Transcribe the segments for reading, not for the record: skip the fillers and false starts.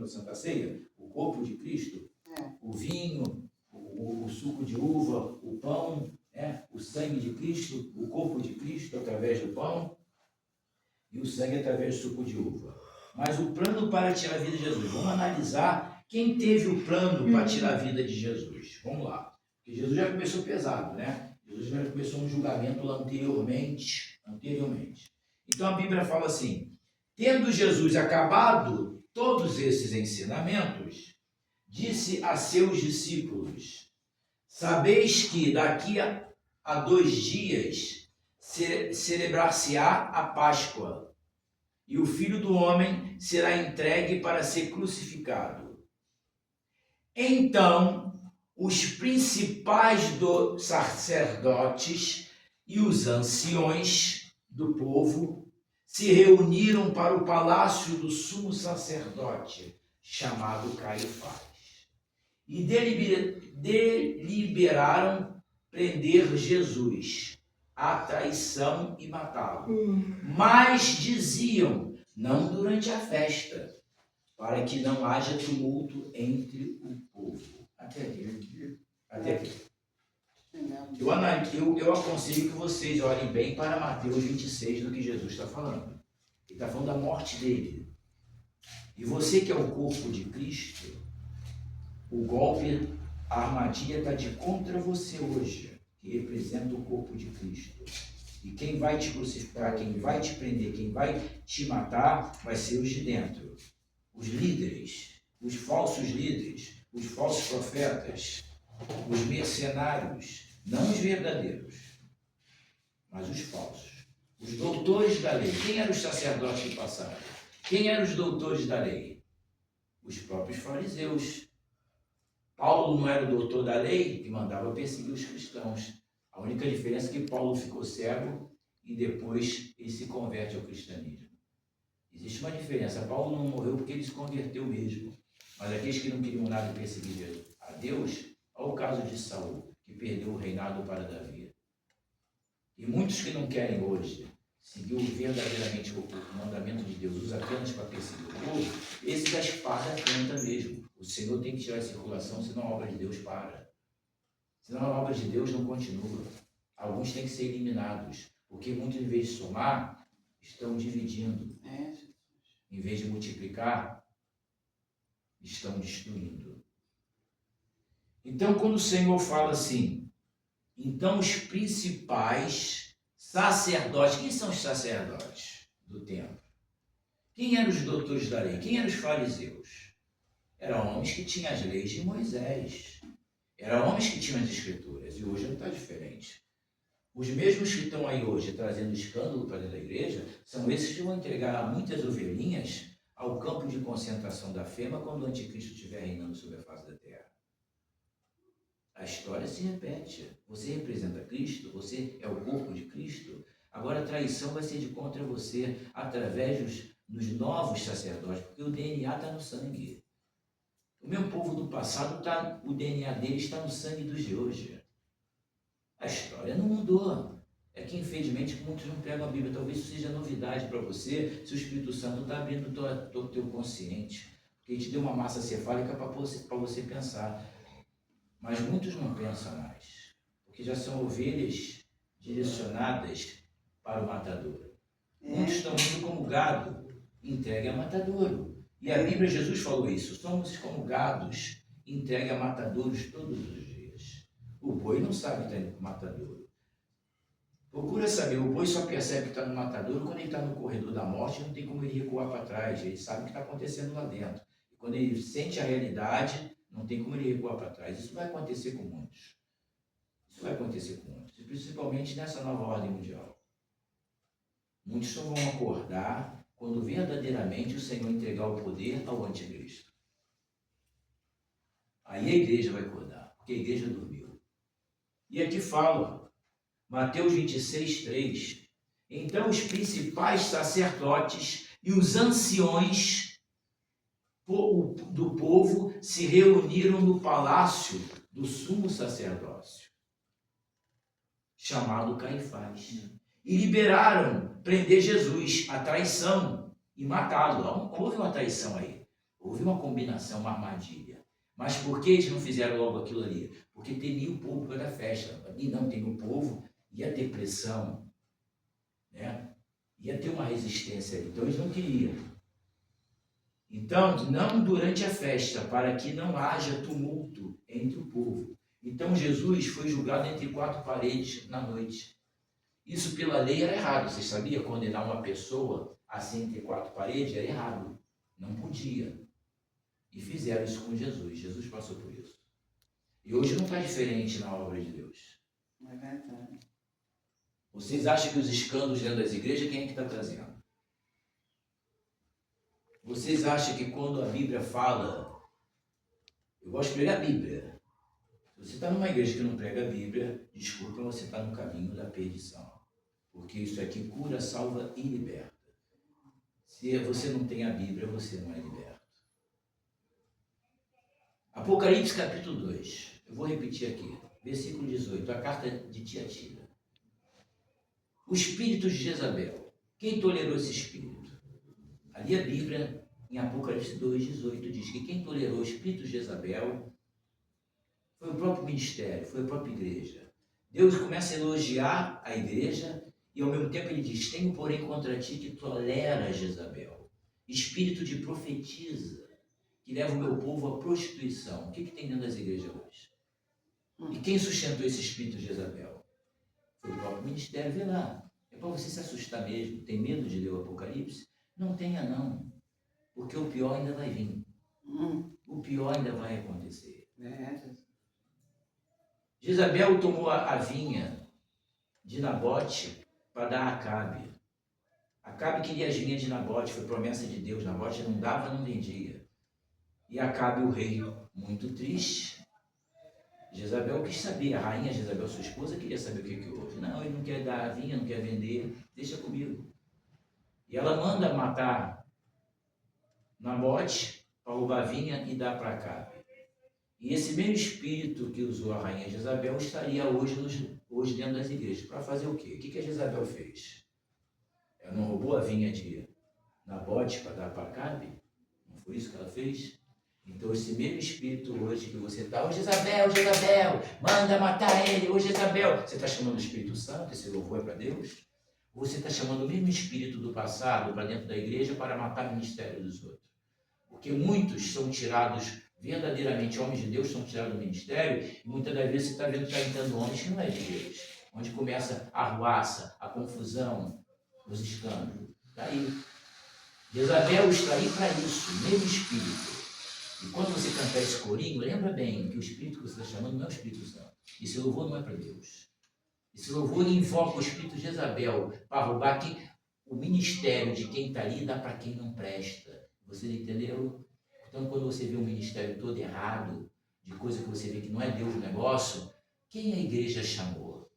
da Santa Ceia? O corpo de Cristo, o vinho, o suco de uva, o pão, o sangue de Cristo, o corpo de Cristo através do pão e o sangue através do suco de uva. Mas o plano para tirar a vida de Jesus. Vamos analisar quem teve o plano para tirar a vida de Jesus. Vamos lá. Porque Jesus já começou pesado, né? Jesus já começou um julgamento anteriormente. Então a Bíblia fala assim: tendo Jesus acabado todos esses ensinamentos, disse a seus discípulos: sabeis que daqui a 2 dias celebrar-se-á a Páscoa, e o Filho do Homem será entregue para ser crucificado. Então, os principais dos sacerdotes e os anciões do povo se reuniram para o palácio do sumo sacerdote, chamado Caifás, e deliberaram prender Jesus à traição e matá-lo. Mas diziam: não durante a festa, para que não haja tumulto entre o povo. Até aqui. Eu aconselho que vocês olhem bem para Mateus 26 do que Jesus está falando. Ele está falando da morte dele. E você que é o corpo de Cristo, o golpe, a armadilha está de contra você hoje, que representa o corpo de Cristo. E quem vai te crucificar, quem vai te prender, quem vai te matar, vai ser os de dentro. Os líderes, os falsos líderes, os falsos profetas, os mercenários, não os verdadeiros, mas os falsos. Os doutores da lei. Quem eram os sacerdotes do passado? Quem eram os doutores da lei? Os próprios fariseus. Paulo não era o doutor da lei e mandava perseguir os cristãos. A única diferença é que Paulo ficou cego e depois ele se converte ao cristianismo. Existe uma diferença. Paulo não morreu porque ele se converteu mesmo. Mas aqueles que não queriam nada perseguir a Deus, olha o caso de Saul, que perdeu o reinado para Davi. E muitos que não querem hoje seguir verdadeiramente o mandamento de Deus, usa apenas para perseguir o povo, esse da espada canta mesmo. O Senhor tem que tirar a circulação, senão a obra de Deus para. Senão a obra de Deus não continua. Alguns têm que ser eliminados, porque muitos, em vez de somar, estão dividindo. Em vez de multiplicar, estão destruindo. Então, quando o Senhor fala assim, então os principais sacerdotes, quem são os sacerdotes do templo? Quem eram os doutores da lei? Quem eram os fariseus? Eram homens que tinham as leis de Moisés. Eram homens que tinham as escrituras. E hoje não está diferente. Os mesmos que estão aí hoje trazendo escândalo para dentro da igreja são esses que vão entregar muitas ovelhinhas ao campo de concentração da fema quando o anticristo estiver reinando sobre a face da terra. A história se repete. Você representa Cristo, você é o corpo de Cristo. Agora a traição vai ser de contra você através dos novos sacerdotes, porque o DNA está no sangue. O meu povo do passado, o DNA dele está no sangue dos de hoje. A história não mudou. É que, infelizmente, muitos não pregam a Bíblia. Talvez isso seja novidade para você, se o Espírito Santo está abrindo todo o teu consciente. Porque ele te deu uma massa cefálica para você pensar. Mas muitos não pensam mais. Porque já são ovelhas direcionadas para o matadouro. Muitos estão indo como gado, entregue a matadouro. E a Bíblia, Jesus falou isso. Somos como gados, entregue a matadouros todos os dias. O boi não sabe que está indo para o matadouro. Procura saber, o boi só percebe que está no matadouro quando ele está no corredor da morte, não tem como ele recuar para trás, ele sabe o que está acontecendo lá dentro. E quando ele sente a realidade, não tem como ele recuar para trás. Isso vai acontecer com muitos. Isso vai acontecer com muitos, e principalmente nessa nova ordem mundial. Muitos só vão acordar quando verdadeiramente o Senhor entregar o poder ao anticristo. Aí a igreja vai acordar, porque a igreja dormiu. E aqui fala, Mateus 26, 3. Então os principais sacerdotes e os anciões do povo se reuniram no palácio do sumo sacerdócio, chamado Caifás, e liberaram prender Jesus, a traição, e matá-lo. Houve uma traição aí. Houve uma combinação, uma armadilha. Mas por que eles não fizeram logo aquilo ali? Porque temia o povo pela festa. E não tem o povo, ia ter pressão, né? Ia ter uma resistência ali. Então eles não queriam. Então, não durante a festa, para que não haja tumulto entre o povo. Então Jesus foi julgado entre 4 paredes na noite. Isso pela lei era errado. Você sabia? Condenar uma pessoa assim entre 4 paredes era errado. Não podia. E fizeram isso com Jesus. Jesus passou por isso. E hoje não está diferente na obra de Deus. É verdade. Vocês acham que os escândalos dentro das igrejas, quem é que está trazendo? Vocês acham que quando a Bíblia fala... Eu gosto de pregar a Bíblia. Se você está numa igreja que não prega a Bíblia, desculpa, você está no caminho da perdição. Porque isso aqui cura, salva e liberta. Se você não tem a Bíblia, você não é liberto. Apocalipse capítulo 2. Eu vou repetir aqui. Versículo 18. A carta de Tiatira. O espírito de Jezabel. Quem tolerou esse espírito? Ali a Bíblia, em Apocalipse 2:18, diz que quem tolerou o espírito de Jezabel foi o próprio ministério, foi a própria igreja. Deus começa a elogiar a igreja e ao mesmo tempo ele diz: tenho porém contra ti que tolera Jezabel, espírito de profetisa, que leva o meu povo à prostituição. O que tem dentro das igrejas hoje? E quem sustentou esse espírito de Jezabel? Foi o próprio ministério. Vê lá, é para você se assustar mesmo. Tem medo de ler o Apocalipse? Não tenha não, porque o pior ainda vai vir. O pior ainda vai acontecer. Jezabel tomou a vinha de Nabote para dar a Acabe. Acabe queria as vinhas de Nabote, foi promessa de Deus. Nabote não dava, não vendia. E Acabe, o rei, muito triste. Jezabel quis saber, a rainha Jezabel, sua esposa, queria saber o que houve. Não, ele não quer dar a vinha, não quer vender, deixa comigo. E ela manda matar Nabote para roubar a vinha e dar para Acabe. E esse mesmo espírito que usou a rainha Jezabel estaria hoje dentro das igrejas. Para fazer o quê? O que a Jezabel fez? Ela não roubou a vinha de Nabote para dar para Acabe? Não foi isso que ela fez? Então esse mesmo espírito hoje que você está, ô Jezabel, manda matar ele, ô Jezabel. Você está chamando o Espírito Santo, esse louvor é para Deus? Ou você está chamando o mesmo espírito do passado para dentro da igreja para matar o ministério dos outros? Porque muitos são tirados, verdadeiramente homens de Deus são tirados do ministério, e muitas das vezes você está vendo que está entrando homens que não é de Deus, onde começa a arruaça, a confusão, os escândalos. Está aí. Jezabel está aí para isso, o mesmo espírito. E quando você cantar esse corinho, lembra bem que o espírito que você está chamando não é o Espírito Santo. Esse louvor não é para Deus. Esse louvor invoca o espírito de Jezabel para roubar o ministério de quem está ali e dá para quem não presta. Você entendeu? Então, quando você vê um ministério todo errado, de coisa que você vê que não é Deus o negócio, quem a igreja chamou?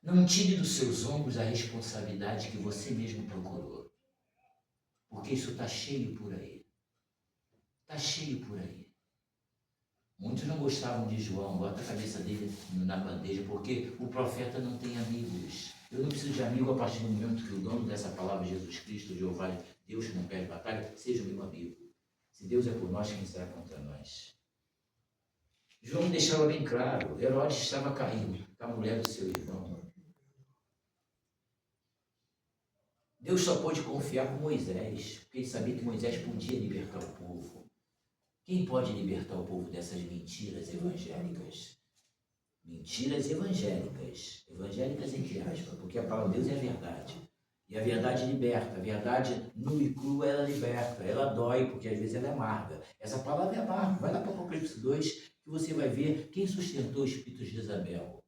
Não tire dos seus ombros a responsabilidade que você mesmo procurou. Porque isso está cheio por aí. Está cheio por aí. Muitos não gostavam de João, bota a cabeça dele na bandeja, porque o profeta não tem amigos. Eu não preciso de amigo a partir do momento que o dono dessa palavra, Jesus Cristo, Jeová, Deus que não perde batalha, seja o meu amigo. Se Deus é por nós, quem será contra nós? João deixava bem claro, Herodes estava caindo com a mulher do seu irmão. Deus só pôde confiar com Moisés, porque ele sabia que Moisés podia libertar o povo. Quem pode libertar o povo dessas mentiras evangélicas? Mentiras evangélicas. Evangélicas entre aspas, porque a palavra de Deus é a verdade. E a verdade liberta. A verdade nua e crua, ela liberta. Ela dói, porque às vezes ela é amarga. Essa palavra é amarga. Vai lá para o Apocalipse 2, que você vai ver quem sustentou o espírito de Jezabel.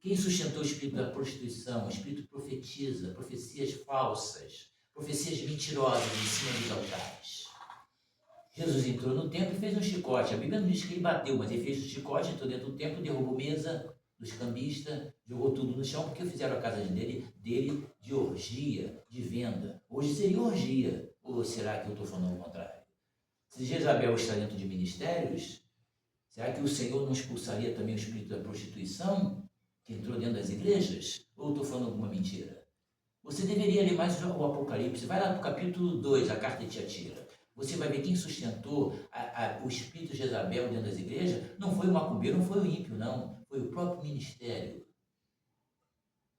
Quem sustentou o espírito da prostituição? O espírito profetiza, profecias falsas, profecias mentirosas em cima dos altares. Jesus entrou no templo e fez um chicote. A Bíblia não diz que ele bateu, mas ele fez um chicote, entrou dentro do templo, derrubou mesa dos cambistas, jogou tudo no chão, porque fizeram a casa dele de orgia, de venda. Hoje seria orgia. Ou será que eu estou falando o contrário? Se Jezabel está dentro de ministérios, será que o Senhor não expulsaria também o espírito da prostituição, que entrou dentro das igrejas? Ou estou falando alguma mentira? Você deveria ler mais o Apocalipse. Vai lá para o capítulo 2, a carta de Tiatira. Você vai ver quem sustentou o espírito de Jezabel dentro das igrejas. Não foi o macumbeiro, não foi o ímpio, não. Foi o próprio ministério.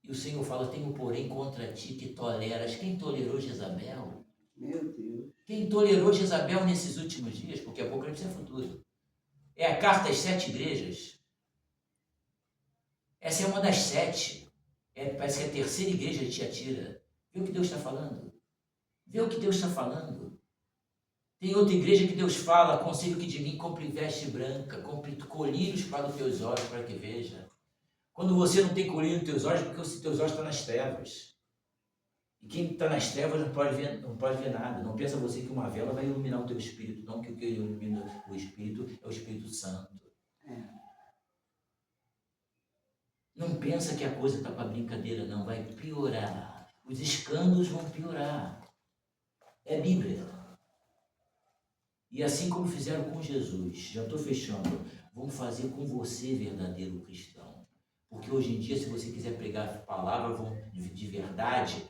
E o Senhor fala, tenho porém contra ti que toleras. Quem tolerou Jezabel? Meu Deus. Quem tolerou Jezabel nesses últimos dias? Porque Apocalipse é futuro. É a carta às 7 igrejas. Essa é uma das 7. Parece que é a terceira igreja de Tiatira. Vê o que Deus está falando. Vê o que Deus está falando. Tem outra igreja que Deus fala, aconselho que de mim compre veste branca, compre colírios para os teus olhos, para que veja. Quando você não tem colírio nos teus olhos, porque os teus olhos estão nas trevas. E quem está nas trevas não pode ver nada. Não pensa você que uma vela vai iluminar o teu espírito, não, que o que ilumina o espírito é o Espírito Santo. Não pensa que a coisa está para brincadeira, não. Vai piorar. Os escândalos vão piorar. É Bíblia. E assim como fizeram com Jesus, já estou fechando, vão fazer com você, verdadeiro cristão. Porque hoje em dia, se você quiser pregar a palavra de verdade,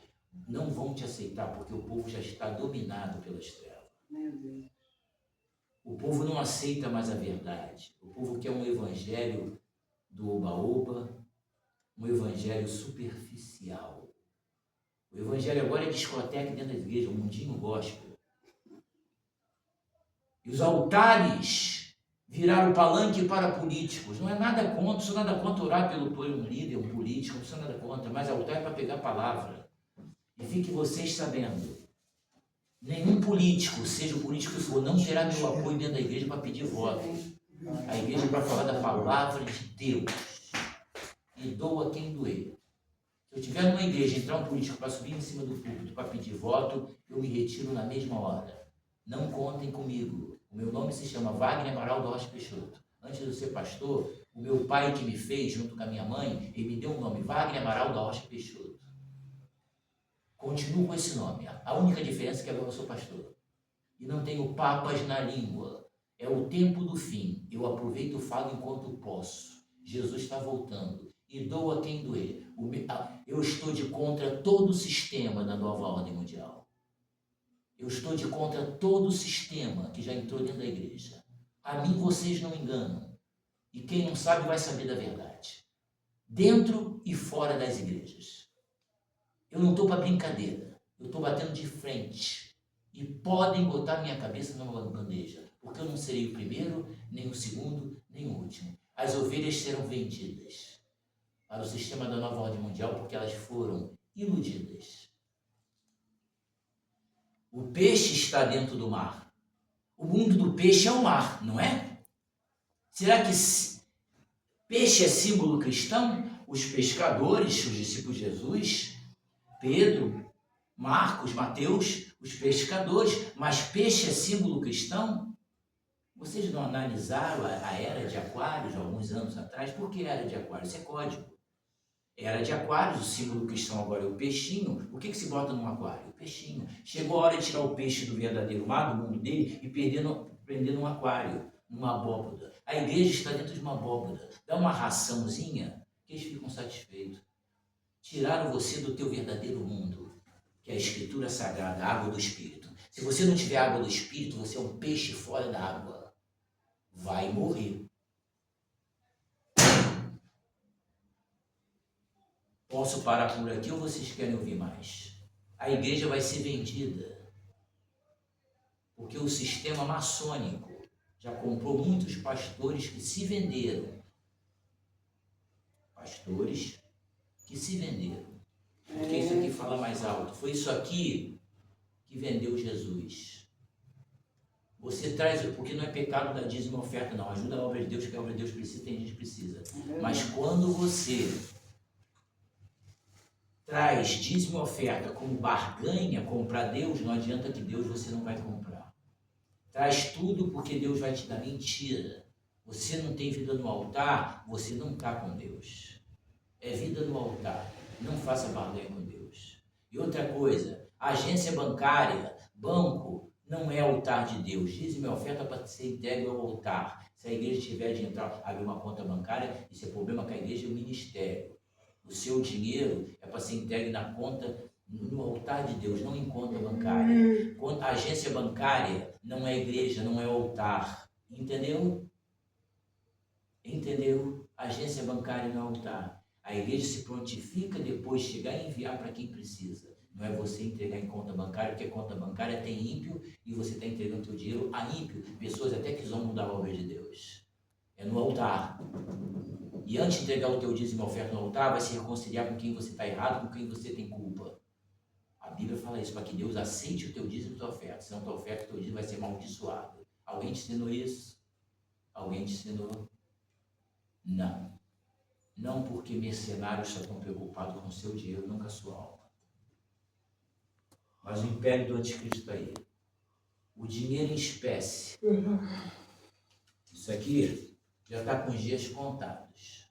não vão te aceitar, porque o povo já está dominado pelas trevas. Meu Deus. O povo não aceita mais a verdade. O povo quer um evangelho do oba-oba, um evangelho superficial. O evangelho agora é discoteca dentro da igreja, um mundinho gospel. E os altares viraram palanque para políticos. Não é nada contra, sou nada contra orar por um líder, um político, não sou nada contra, mas altar é para pegar a palavra. E fiquem vocês sabendo, nenhum político, seja o político que for, não terá meu apoio dentro da igreja para pedir voto. A igreja é para falar da palavra de Deus. E doa quem doer. Se eu tiver numa igreja entrar um político para subir em cima do púlpito para pedir voto, eu me retiro na mesma hora. Não contem comigo. O meu nome se chama Wagner Amaral da Rocha Peixoto. Antes de eu ser pastor, o meu pai que me fez, junto com a minha mãe, ele me deu um nome, Wagner Amaral da Rocha Peixoto. Continuo com esse nome. A única diferença é que agora eu sou pastor. E não tenho papas na língua. É o tempo do fim. Eu aproveito e falo enquanto posso. Jesus está voltando. E doa quem doer. Eu estou de contra todo o sistema da nova ordem mundial. Eu estou de contra todo o sistema que já entrou dentro da igreja. A mim vocês não enganam. E quem não sabe vai saber da verdade. Dentro e fora das igrejas. Eu não estou para brincadeira. Eu estou batendo de frente. E podem botar minha cabeça numa bandeja. Porque eu não serei o primeiro, nem o segundo, nem o último. As ovelhas serão vendidas para o sistema da nova ordem mundial porque elas foram iludidas. O peixe está dentro do mar. O mundo do peixe é o mar, não é? Será que peixe é símbolo cristão? Os pescadores, os discípulos de Jesus, Pedro, Marcos, Mateus, os pescadores, mas peixe é símbolo cristão? Vocês não analisaram a era de Aquários alguns anos atrás? Por que era de Aquários? Isso é código. Era de Aquários, o símbolo cristão agora é o peixinho. O que se bota num aquário? O peixinho. Chegou a hora de tirar o peixe do verdadeiro mar, do mundo dele, e prender num aquário, numa abóbora. A igreja está dentro de uma abóbora. Dá uma raçãozinha, que eles ficam satisfeitos. Tiraram você do teu verdadeiro mundo, que é a Escritura Sagrada, a água do Espírito. Se você não tiver água do Espírito, você é um peixe fora da água. Vai morrer. Posso parar por aqui ou vocês querem ouvir mais? A igreja vai ser vendida. Porque o sistema maçônico já comprou muitos pastores que se venderam. Pastores que se venderam. Porque isso aqui fala mais alto. Foi isso aqui que vendeu Jesus. Você traz, porque não é pecado da dízimo oferta, não. Ajuda a obra de Deus, que a obra de Deus precisa, tem gente que precisa. Mas quando você traz dízimo oferta como barganha, comprar Deus, não adianta que Deus você não vai comprar. Traz tudo porque Deus vai te dar. Mentira. Você não tem vida no altar, você não está com Deus. É vida no altar. Não faça barganha com Deus. E outra coisa, agência bancária, banco, não é altar de Deus. Dízimo e oferta para ser entregue ao altar. Se a igreja tiver de entrar, abrir uma conta bancária, isso é problema com a igreja e o ministério. O seu dinheiro é para ser entregue na conta no altar de Deus, não em conta bancária. A agência bancária não é igreja, não é altar. Entendeu? Entendeu? A agência bancária não é altar. A igreja se prontifica depois chegar e enviar para quem precisa. Não é você entregar em conta bancária, porque conta bancária tem ímpio e você está entregando seu dinheiro a ímpio. Pessoas até que zombam da obra de Deus. É no altar. E antes de entregar o teu dízimo e oferta no altar, vai se reconciliar com quem você está errado, com quem você tem culpa. A Bíblia fala isso, para que Deus aceite o teu dízimo e tua oferta. Senão tua oferta e teu dízimo vai ser amaldiçoado. Alguém te ensinou isso? Alguém te ensinou? Não. Não, porque mercenários só estão preocupados com o seu dinheiro, não com a sua alma. Mas o império do anticristo está aí. O dinheiro em espécie. Isso aqui já está com os dias contados.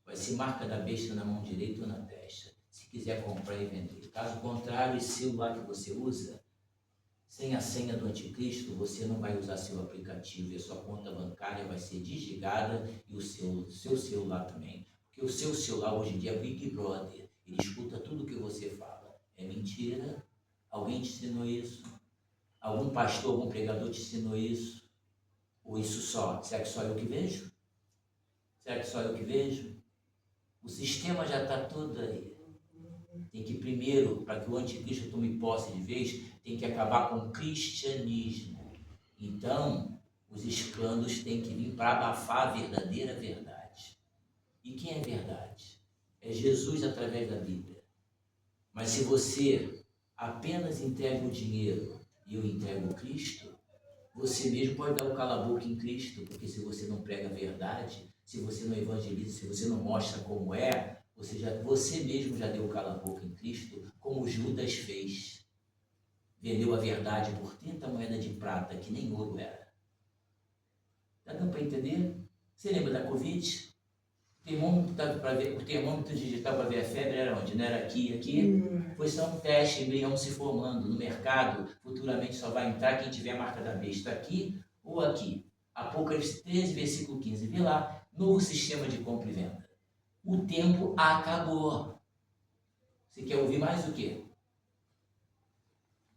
Vai ser marca da besta na mão direita ou na testa. Se quiser comprar e vender. Caso contrário, esse celular que você usa, sem a senha do anticristo, você não vai usar seu aplicativo e a sua conta bancária vai ser desligada e o seu celular também. Porque o seu celular hoje em dia é Big Brother. Ele escuta tudo que você fala. É mentira? Alguém te ensinou isso? Algum pastor, algum pregador te ensinou isso? Ou isso só? Será que só eu que vejo? Será que só eu que vejo? O sistema já está todo aí. Tem que primeiro, para que o anticristo tome posse de vez, tem que acabar com o cristianismo. Então, os escândalos têm que vir para abafar a verdadeira verdade. E quem é verdade? É Jesus através da Bíblia. Mas se você apenas entrega o dinheiro e eu entrego o Cristo, você mesmo pode dar o cala-boca em Cristo, porque se você não prega a verdade, se você não evangeliza, se você não mostra como é, você mesmo já deu o cala-boca em Cristo, como Judas fez. Vendeu a verdade por 30 moedas de prata, que nem ouro era. Está dando para entender? Você lembra da Covid? O termômetro digital para ver a febre era onde? Não era aqui. Foi só um teste, embrião se formando no mercado. Futuramente só vai entrar quem tiver a marca da besta aqui ou aqui. Apocalipse 13, versículo 15. Vê lá, novo sistema de compra e venda. O tempo acabou. Você quer ouvir mais o quê?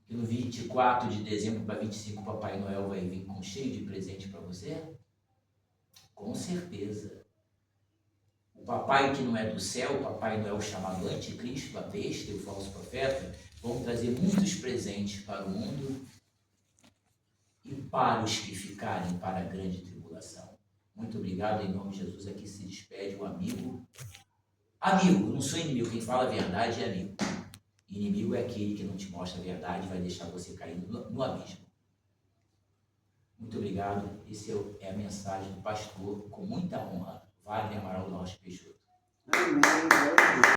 Que no 24 de dezembro para 25 Papai Noel vai vir com cheio de presente para você? Com certeza. O papai que não é do céu, o Papai Noel chamado Anticristo, a besta e o falso profeta, vão trazer muitos presentes para o mundo e para os que ficarem para a grande tribulação. Muito obrigado, em nome de Jesus. Aqui se despede o amigo. Amigo, não sou inimigo, quem fala a verdade é amigo. Inimigo é aquele que não te mostra a verdade e vai deixar você cair no abismo. Muito obrigado. Essa é a mensagem do pastor, com muita honra, Wagner Amaral Norte Peixoto. Amém.